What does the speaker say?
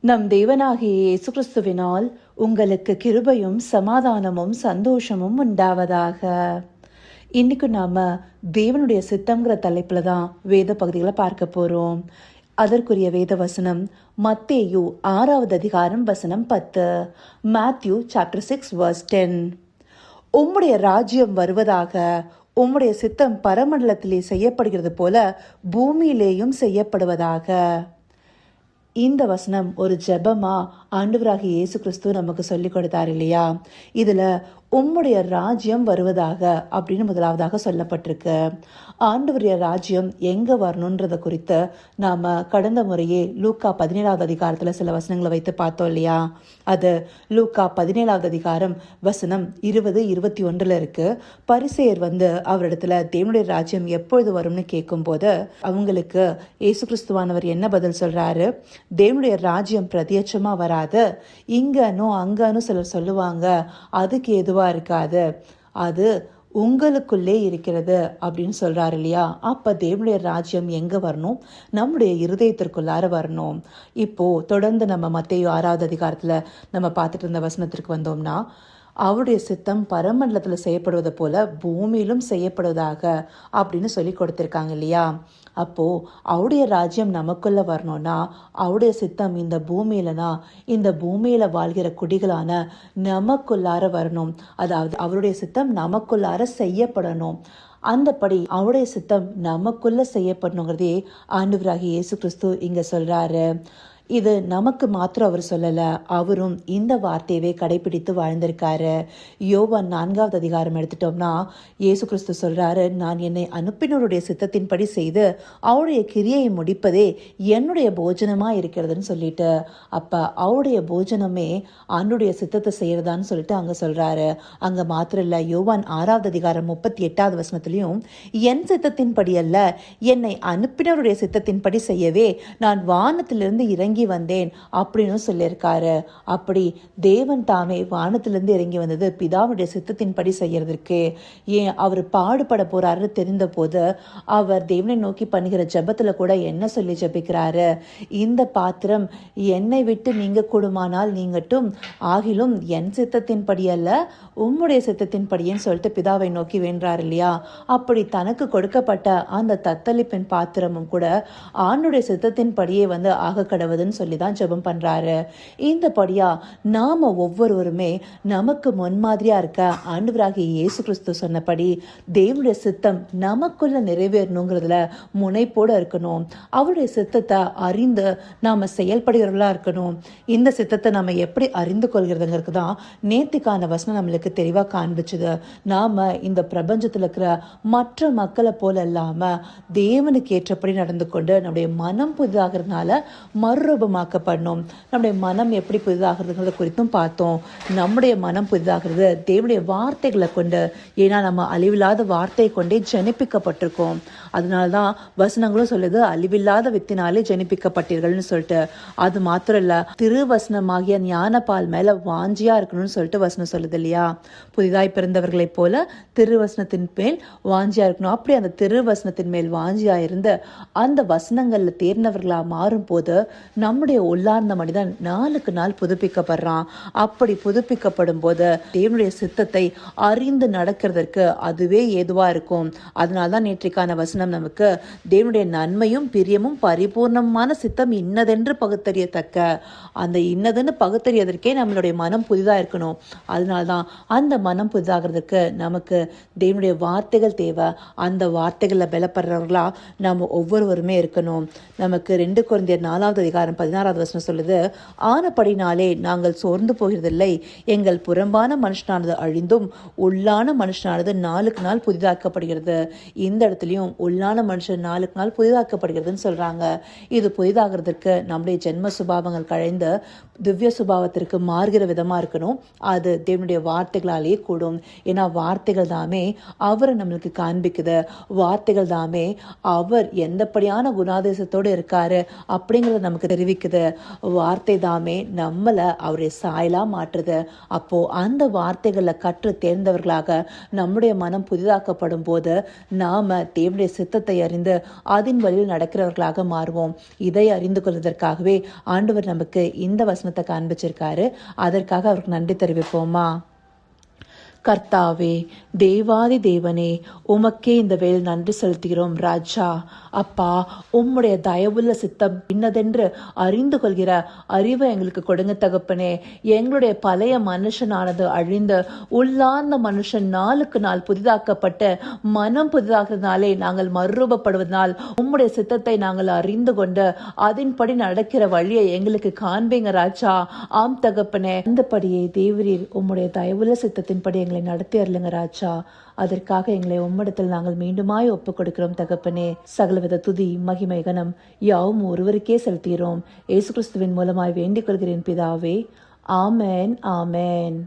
நம் தேவனாகிய இயேசு கிறிஸ்துவினால் உங்களுக்கு கிருபையும் சமாதானமும் சந்தோஷமும் உண்டாவதாக. இன்னைக்கு நாம தேவனுடைய சித்தம்ங்கிற தலைப்புல தான் வேத பகுதிகளை பார்க்க போறோம். அதற்குரிய வேத வசனம் மத்தேயு 6வது அதிகாரம் வசனம் 10. Matthew chapter 6 verse 10. உம்முடைய ராஜ்யம் வருவதாக, உம்முடைய சித்தம் பரமண்டலத்திலே செய்யப்படுகிறது போல பூமியிலேயும் செய்யப்படுவதாக. இந்த வசனம் ஒரு ஜெபமா ஆண்டவராகிய இயேசு கிறிஸ்து நமக்கு சொல்லி கொடுத்தார் இல்லையா? இதுல உம்முடைய ராஜ்யம் வருவதாக அப்படின்னு முதலாவதாக சொல்லப்பட்டிருக்கு. ஆண்டவருடைய ராஜ்யம் எங்க வரணுன்றத குறித்து நாம கடந்த முறையே லூக்கா 17வது அதிகாரத்துல சில வசனங்களை வைத்து பார்த்தோம் இல்லையா? அது லூக்கா 17வது அதிகாரம் வசனம் 20-21 இருக்கு. பரிசேயர் அவரிடத்துல தேவனுடைய ராஜ்யம் எப்பொழுது வரும்னு கேட்கும் போது அவங்களுக்கு இயேசு கிறிஸ்துவானவர் என்ன பதில் சொல்றாரு? தேவனுடைய ராஜ்யம் பிரத்யட்சமா வராது, இங்கனோ அங்கனோ சிலர் சொல்லுவாங்க, அதுக்கு எதுவா இருக்காது, அது உங்களுக்குள்ளே இருக்கிறது அப்படின்னு சொல்றாரு இல்லையா? அப்ப தேவனுடைய ராஜ்யம் எங்க வரணும்? நம்முடைய இருதயத்திற்குள்ளார வரணும். இப்போ தொடர்ந்து நம்ம மத்தேயு 6வது அதிகாரத்துல நம்ம பார்த்துட்டு இருந்த வசனத்திற்கு வந்தோம்னா, அவருடைய சித்தம் பரமண்டலத்துல செய்யப்படுவது போல பூமியிலும் செய்யப்படுவதாக அப்படின்னு சொல்லி கொடுத்திருக்காங்க இல்லையா? அப்போ அவருடைய ராஜ்யம் நமக்குள்ள வரணும்னா, அவருடைய சித்தம் இந்த பூமியில வாழ்கிற குடிகளான நமக்குள்ளார வரணும். அதாவது அவருடைய சித்தம் நமக்குள்ளார செய்யப்படணும். அந்தபடி அவருடைய சித்தம் நமக்குள்ள செய்யப்படணுங்கிறதே ஆண்டவராகிய இயேசு கிறிஸ்து இங்க சொல்றாரு. இது நமக்கு மாத்திரம் அவர் சொல்லல, அவரும் இந்த வார்த்தையவே கடைபிடித்து வாழ்ந்திருக்காரு. யோவான் 4வது அதிகாரம் எடுத்துட்டோம்னா இயேசு கிறிஸ்து சொல்றாரு, நான் என்னை அனுப்பினருடைய சித்தத்தின்படி செய்து அவருடைய கிரியை முடிப்பதே என்னுடைய போஜனமா இருக்கிறதுன்னு சொல்லிட்டு, அப்ப அவருடைய போஜனமே ஆண்டுடைய சித்தத்தை செய்யறதான்னு சொல்லிட்டு அங்க சொல்றாரு. அங்க மாத்திரம் இல்ல, யோவான் 6வது அதிகாரம் 38வது வசனத்திலையும் என் சித்தத்தின்படி அல்ல, என்னை அனுப்பினருடைய சித்தத்தின்படி செய்யவே நான் வானத்திலிருந்து இறங்கி வந்தேன் அப்படின்னு சொல்லியிருக்காரு. அப்படி தேவன் தாமே வானத்திலிருந்து இறங்கி வந்தது பிதாவுடைய சித்தத்தின்படி செய்யறதுக்கு. ஏன் அவர் பாடுபட போறாருன்னு தெரிந்த போது அவர் தேவனை நோக்கி பண்ணுகிற ஜெபத்துல கூட என்ன சொல்லி ஜெபிக்கிறாரு? இந்த பாத்திரம் என்னை விட்டு நீங்க கூடுமானால் நீங்கட்டும், ஆகிலும் என் சித்தத்தின்படி அல்ல உம்முடைய சித்தத்தின்படின்னு சொல்லிட்டு பிதாவை நோக்கி வேண்டார் இல்லையா? அப்படி தனக்கு கொடுக்கப்பட்ட அந்த தத்தளிப்பின் பாத்திரமும் கூட ஆண்டுடைய சித்தத்தின்படியே ஆக கடவுதுன்னு சொல்லிதான் ஜெபம் பண்றாரு. இந்த படியா நாம ஒவ்வொருவருமே நமக்கு முன்மாதிரியா இருக்க ஆண்டவராகிய இயேசு கிறிஸ்து சொன்னபடி தேவனுடைய சித்தம் நமக்குள்ள நிறைவேறணுங்கிறதுல முனைப்போட இருக்கணும். அவருடைய சித்தத்தை அறிந்து நாம செயல்படுகிறவர்களா இருக்கணும். இந்த சித்தத்தை நாம எப்படி அறிந்து கொள்கிறதுங்கிறது தான் நேத்திக்கான வசனம் நம்மளுக்கு தெளிவா காண்பிச்சுது. நாம இந்த பிரபஞ்சத்துல இருக்கிற மற்ற மக்களை போல இல்லாம தேவனுக்கு ஏற்றபடி நடந்து கொண்டு நம்முடைய மனம் புதிதாகிறதுனால மறுரூபமாக்கப்படணும். நம்முடைய மனம் எப்படி புதிதாகிறதுங்கிறத குறித்தும் பார்த்தோம். நம்முடைய மனம் புதிதாகிறது தேவனுடைய வார்த்தைகளை கொண்டு. ஏன்னா நம்ம அழிவில்லாத வார்த்தையை கொண்டே ஜனிப்பிக்கப்பட்டிருக்கோம். அதனால்தான் வசனங்களும் சொல்லுது, அழிவில்லாத வித்தினாலே ஜனிப்பிக்கப்பட்டீர்கள்னு சொல்லிட்டு. அது மாத்திரம் இல்ல, திருவசனமாகிய ஞானபால் மேல வாஞ்சியா இருக்கணும்னு சொல்லிட்டு வசனம் சொல்லுது இல்லையா? புதிதாய் பிறந்தவர்களை போல திருவசனத்தின் மேல் வாஞ்சியா இருக்கணும். அப்படி அந்த திருவசனத்தின் மேல் வாஞ்சியா இருந்து அந்த வசனங்கள்ல தேர்ந்தவர்களா மாறும் போது நம்முடைய உள்ளார்ந்த மனிதன் நாளுக்கு நாள் புதுப்பிக்கப்படுறான். அப்படி புதுப்பிக்கப்படும் போது தேவனுடைய சித்தத்தை அறிந்து நடக்கிறதுக்கு அதுவே ஏதுவா இருக்கும். அதனால்தான் நேற்றைக்கான வசனம் நமக்கு தேவனுடைய நன்மையும் பிரியமும் பரிபூர்ணமான சித்தம் இன்னதென்று பகுத்தறியத்தக்க, அந்த இன்னதுன்னு பகுத்தறியதற்கே நம்மளுடைய மனம் புதிதா இருக்கணும். அதனால்தான் அந்த மனம் புதிதாகிறதுக்கு நமக்கு தேவனுடைய வார்த்தைகள் தேவை. அந்த வார்த்தைகள்ல பலப்படுறவர்களா நம்ம ஒவ்வொருவருமே இருக்கணும். நமக்கு 2 கொரிந்தியர் 4வது அதிகாரம் 16வது வசனம் சொல்லுது, ஆனபடினாலே நாங்கள் சோர்ந்து போகிறதில்லை, எங்கள் புறம்பான மனுஷனானது அழிந்தும் உள்ளான மனுஷனானது நாளுக்கு நாள் புதிதாக்கப்படுகிறது. இந்த இடத்துலயும் உள்ளான மனுஷன் நாளுக்கு நாள் புதிதாக்கப்படுகிறதுன்னு சொல்றாங்க. இது புதிதாகிறதுக்கு நம்முடைய ஜென்ம சுபாவங்கள் கழிந்து திவ்ய சுபாவத்திற்கு மாறுகிற விதமா இருக்கணும். அது தேவனுடைய வார்த்தைகளாலேயே கூடும். ஏன்னா வார்த்தைகள் தாமே அவரை நம்மளுக்கு காண்பிக்குது. வார்த்தைகள் தாமே அவர் எந்தப்படியான குணாதேசத்தோடு இருக்காரு அப்படிங்கறத நமக்கு தெரிவிக்குது. வார்த்தை தாமே நம்மளை அவருடைய சாயலா மாற்றுது. அப்போ அந்த வார்த்தைகளை கற்று தேர்ந்தவர்களாக நம்முடைய மனம் புதிதாக்கப்படும் போது நாம தேவனுடைய சித்தத்தை அறிந்து அதன் வழியில் நடக்கிறவர்களாக மாறுவோம். இதை அறிந்து கொள்வதற்காகவே ஆண்டவர் நமக்கு இந்த வசனத்தை காண்பிச்சிருக்காரு. அதற்காக அவருக்கு நன்றி தெரிவிப்போமா? கர்த்தாவே, தேவாதி தேவனே, உமக்கே இந்த வேள் நன்றி செலுத்துகிறோம் ராஜா. அப்பா, உம்முடைய தயவுள்ள சித்தம் இன்னதென்று அறிந்து கொள்கிற அறிவை எங்களுக்கு கொடுங்க தகப்பனே. எங்களுடைய பழைய மனுஷனானது அழிந்து உள்ளார்ந்த மனுஷன் நாளுக்கு நாள் புதிதாக்கப்பட்டு மனம் புதிதாகிறதுனாலே நாங்கள் மறுரூபப்படுவதனால் உம்முடைய சித்தத்தை நாங்கள் அறிந்து கொண்டு அதன்படி நடக்கிற வழியை எங்களுக்கு காண்பீங்க ராஜா. ஆம் தகப்பனே, அந்தபடியே தேவரீர் உம்முடைய தயவுள்ள சித்தத்தின்படி எங்களை நடத்தி அருளுங்க ராஜா. அதற்காக எங்களை உம்மிடத்தில் நாங்கள் மீண்டுமாய் ஒப்புக் கொடுக்கிறோம் தகப்பனே. சகலவித துதி மகிமை கனம் யாவும் ஒருவருக்கே செலுத்துகிறோம். இயேசு கிறிஸ்துவின் மூலமாய் வேண்டிக் கொள்கிறேன் பிதாவே. ஆமேன், ஆமேன்.